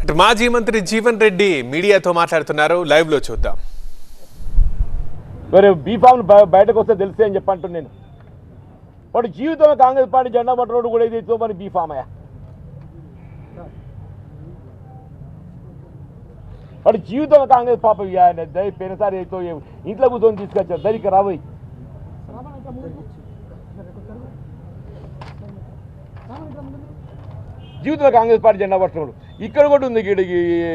అంటే మాజీ మంత్రి జీవన్ రెడ్డి మీడియాతో మాట్లాడుతున్నారు, లైవ్ లో చూద్దాం. మరి బీఫామ్ బయటకు వస్తే తెలిసే అని చెప్పంటున్నాను నేను. వాడు జీవితంలో కాంగ్రెస్ పార్టీ జెండా పట్టుకోవడం కూడా ఏదైతే మరి బీఫామ్ అయ్యా, వాడు జీవితంలో కాంగ్రెస్ పాప పెనసారి అయితే ఇంట్లో కూర్చొని తీసుకొచ్చారు దరికి రాబోయి. జీవితంలో కాంగ్రెస్ పార్టీ జెండా పట్టుకోవడం ఇక్కడ కూడా ఉంది.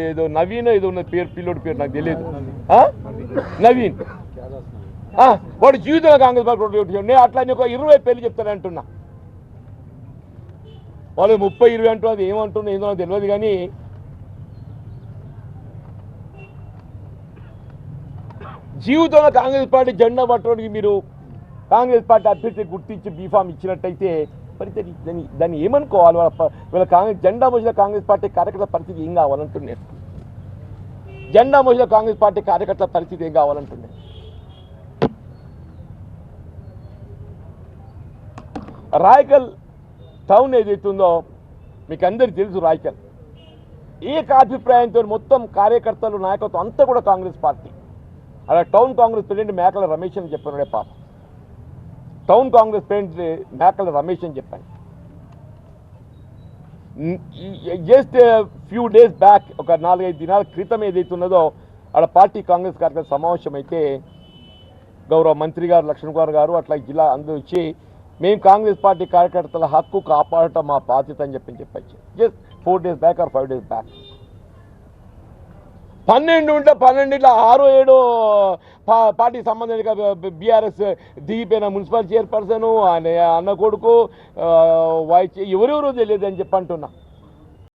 ఏదో నవీన్ ఏదో ఉన్న పేరు, పిల్లోడి పేరు నాకు తెలియదు, నవీన్. వాడు జీవితంలో కాంగ్రెస్ పార్టీ నేను అట్లా ఒక 20 పేర్లు చెప్తానంటున్నా. వాళ్ళు 30-20 అంటున్నది ఏమంటున్నా ఏందో నాకు తెలియదు. కానీ జీవితంలో కాంగ్రెస్ పార్టీ జెండా పట్టడానికి మీరు కాంగ్రెస్ పార్టీ అభ్యర్థి గుర్తించి బీఫామ్ ఇచ్చినట్టయితే మరి దాన్ని ఏమనుకోవాలి? వీళ్ళ కాంగ్రెస్ జెండా మోసిన కాంగ్రెస్ పార్టీ కార్యకర్తల పరిస్థితి ఏం కావాలంటున్నాను. జెండా మోసిన కాంగ్రెస్ పార్టీ కార్యకర్తల పరిస్థితి ఏం కావాలంటున్నాను. రాయకల్ టౌన్ ఏదైతుందో మీకు అందరికీ తెలుసు. రాయకల్ ఏకాభిప్రాయంతో మొత్తం కార్యకర్తలు నాయకత్వం అంతా కూడా కాంగ్రెస్ పార్టీ. అలా టౌన్ కాంగ్రెస్ ప్రెసిడెంట్ మేకల రమేష్ అని చెప్పాను. పాప టౌన్ కాంగ్రెస్ ప్రెసిడెంట్ మేకల రమేష్ అని చెప్పాను. జస్ట్ ఫ్యూ డేస్ బ్యాక్, ఒక 4-5 దినాల క్రితం ఏదైతే ఉన్నదో ఆడ పార్టీ కాంగ్రెస్ కార్యకర్త సమావేశం అయితే గౌరవ మంత్రి గారు లక్ష్మణ్ కుమార్ గారు అట్లా జిల్లా అందరూ వచ్చి మేము కాంగ్రెస్ పార్టీ కార్యకర్తల హక్కు కాపాడటం మా బాధ్యత అని చెప్పచ్చు. Just 4 days back or 5 days back. 12 ఉంటే 12 6-7 పార్టీకి సంబంధించిన బీఆర్ఎస్ దిగిపోయిన మున్సిపల్ చైర్పర్సన్, అన్న కొడుకు, ఎవరెవరో తెలియదు అని చెప్పి అంటున్నా.